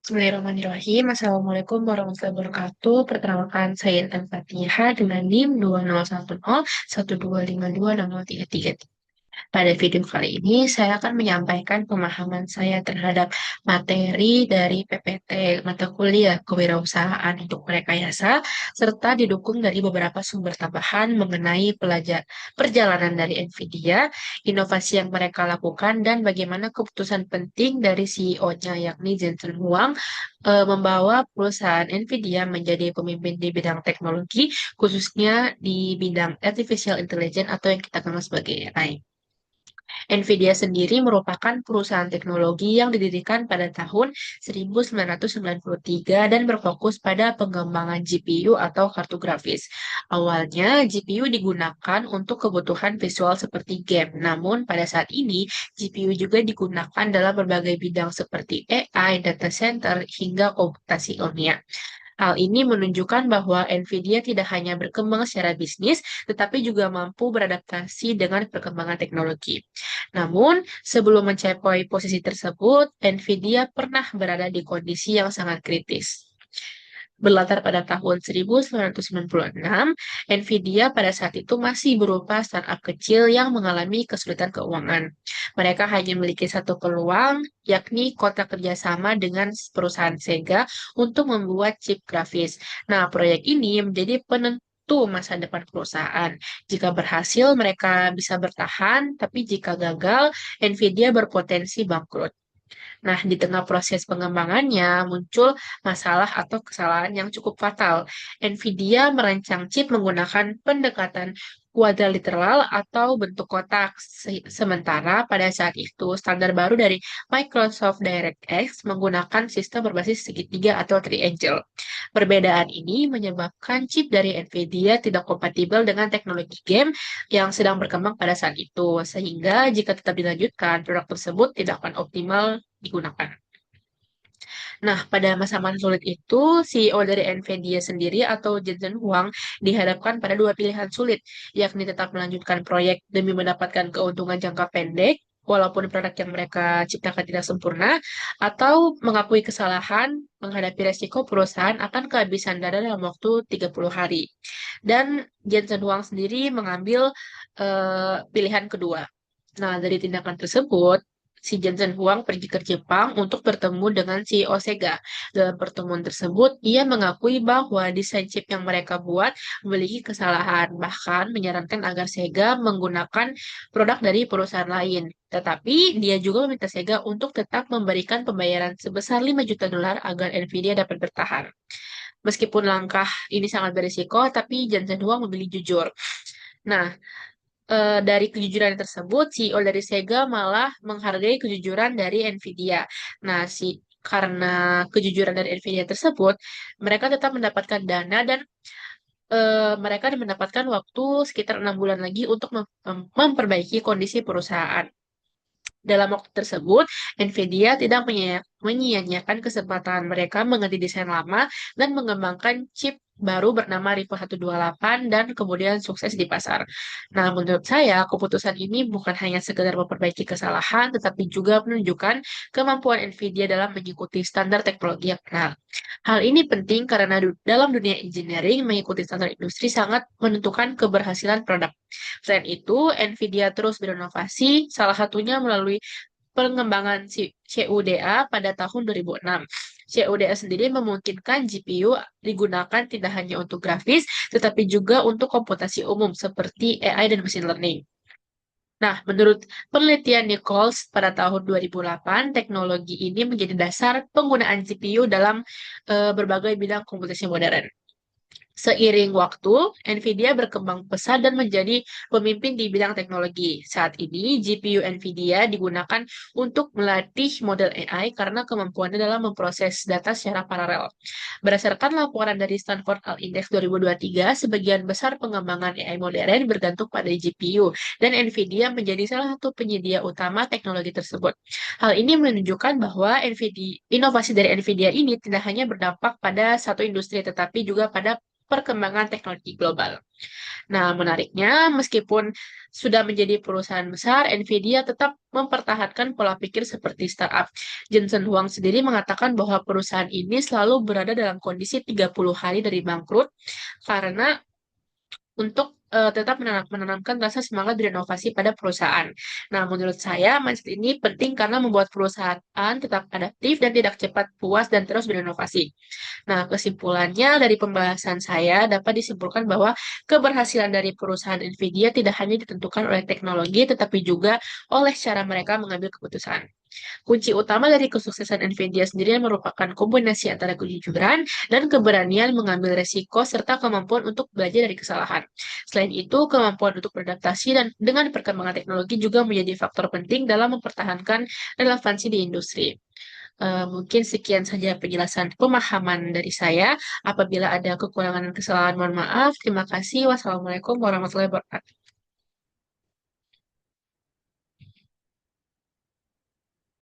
Bismillahirrahmanirrahim. Assalamualaikum warahmatullahi wabarakatuh. Perkenalkan, saya Intan Fatiha dengan NIM 201012526033. Pada video kali ini, saya akan menyampaikan pemahaman saya terhadap materi dari PPT mata kuliah kewirausahaan untuk Rekayasa, serta didukung dari beberapa sumber tambahan mengenai perjalanan dari NVIDIA, inovasi yang mereka lakukan, dan bagaimana keputusan penting dari CEO-nya, yakni Jensen Huang, membawa perusahaan NVIDIA menjadi pemimpin di bidang teknologi, khususnya di bidang artificial intelligence atau yang kita kenal sebagai AI. NVIDIA sendiri merupakan perusahaan teknologi yang didirikan pada tahun 1993 dan berfokus pada pengembangan GPU atau kartu grafis. Awalnya, GPU digunakan untuk kebutuhan visual seperti game, namun pada saat ini GPU juga digunakan dalam berbagai bidang seperti AI, data center, hingga komputasi ilmiah. Hal ini menunjukkan bahwa NVIDIA tidak hanya berkembang secara bisnis, tetapi juga mampu beradaptasi dengan perkembangan teknologi. Namun, sebelum mencapai posisi tersebut, NVIDIA pernah berada di kondisi yang sangat kritis. Berlatar pada tahun 1996, NVIDIA pada saat itu masih berupa startup kecil yang mengalami kesulitan keuangan. Mereka hanya memiliki satu peluang, yakni kontrak kerjasama dengan perusahaan Sega untuk membuat chip grafis. Nah, proyek ini menjadi penentu masa depan perusahaan. Jika berhasil, mereka bisa bertahan, tapi jika gagal, NVIDIA berpotensi bangkrut. Nah, di tengah proses pengembangannya muncul masalah atau kesalahan yang cukup fatal. NVIDIA merancang chip menggunakan pendekatan kuadriliteral atau bentuk kotak. Sementara pada saat itu standar baru dari Microsoft DirectX menggunakan sistem berbasis segitiga atau triangle. Perbedaan ini menyebabkan chip dari NVIDIA tidak kompatibel dengan teknologi game yang sedang berkembang pada saat itu, sehingga jika tetap dilanjutkan, produk tersebut tidak akan optimal digunakan. Nah, pada masa-masa sulit itu, CEO dari NVIDIA sendiri atau Jensen Huang dihadapkan pada dua pilihan sulit, yakni tetap melanjutkan proyek demi mendapatkan keuntungan jangka pendek, walaupun produk yang mereka ciptakan tidak sempurna, atau mengakui kesalahan, menghadapi resiko perusahaan akan kehabisan dana dalam waktu 30 hari. Dan Jensen Huang sendiri mengambil pilihan kedua. Nah, dari tindakan tersebut, si Jensen Huang pergi ke Jepang untuk bertemu dengan CEO Sega. Dalam pertemuan tersebut, ia mengakui bahwa desain chip yang mereka buat memiliki kesalahan, bahkan menyarankan agar Sega menggunakan produk dari perusahaan lain. Tetapi, dia juga meminta Sega untuk tetap memberikan pembayaran sebesar 5 juta dolar agar Nvidia dapat bertahan. Meskipun langkah ini sangat berisiko, tapi Jensen Huang memilih jujur. Nah, dari kejujuran tersebut, CEO dari Sega malah menghargai kejujuran dari Nvidia. Nah, karena kejujuran dari Nvidia tersebut, mereka tetap mendapatkan dana dan mereka mendapatkan waktu sekitar 6 bulan lagi untuk memperbaiki kondisi perusahaan. Dalam waktu tersebut, NVIDIA tidak menyia-nyiakan kesempatan mereka mengganti desain lama dan mengembangkan chip baru bernama Riva 128 dan kemudian sukses di pasar. Nah, menurut saya, keputusan ini bukan hanya sekedar memperbaiki kesalahan, tetapi juga menunjukkan kemampuan NVIDIA dalam mengikuti standar teknologi yang kenal. Hal ini penting karena dalam dunia engineering, mengikuti standar industri sangat menentukan keberhasilan produk. Selain itu, NVIDIA terus berinovasi, salah satunya melalui pengembangan CUDA pada tahun 2006. CUDA sendiri memungkinkan GPU digunakan tidak hanya untuk grafis, tetapi juga untuk komputasi umum seperti AI dan machine learning. Nah, menurut penelitian Nichols pada tahun 2008, teknologi ini menjadi dasar penggunaan GPU dalam berbagai bidang komputasi modern. Seiring waktu, NVIDIA berkembang pesat dan menjadi pemimpin di bidang teknologi. Saat ini, GPU NVIDIA digunakan untuk melatih model AI karena kemampuannya dalam memproses data secara paralel. Berdasarkan laporan dari Stanford All Index 2023, sebagian besar pengembangan AI modern bergantung pada GPU, dan NVIDIA menjadi salah satu penyedia utama teknologi tersebut. Hal ini menunjukkan bahwa inovasi dari NVIDIA ini tidak hanya berdampak pada satu industri, tetapi juga pada perkembangan teknologi global. Nah, menariknya, meskipun sudah menjadi perusahaan besar, Nvidia tetap mempertahankan pola pikir seperti startup. Jensen Huang sendiri mengatakan bahwa perusahaan ini selalu berada dalam kondisi 30 hari dari bangkrut karena untuk tetap menanamkan rasa semangat berinovasi pada perusahaan. Nah, menurut saya, mindset ini penting karena membuat perusahaan tetap adaptif dan tidak cepat puas dan terus berinovasi. Nah, kesimpulannya dari pembahasan saya dapat disimpulkan bahwa keberhasilan dari perusahaan Nvidia tidak hanya ditentukan oleh teknologi, tetapi juga oleh cara mereka mengambil keputusan. Kunci utama dari kesuksesan Nvidia sendiri merupakan kombinasi antara kejujuran dan keberanian mengambil resiko serta kemampuan untuk belajar dari kesalahan. Selain itu, kemampuan untuk beradaptasi dan dengan perkembangan teknologi juga menjadi faktor penting dalam mempertahankan relevansi di industri. Mungkin sekian saja penjelasan pemahaman dari saya. Apabila ada kekurangan dan kesalahan, mohon maaf. Terima kasih. Wassalamualaikum warahmatullahi wabarakatuh.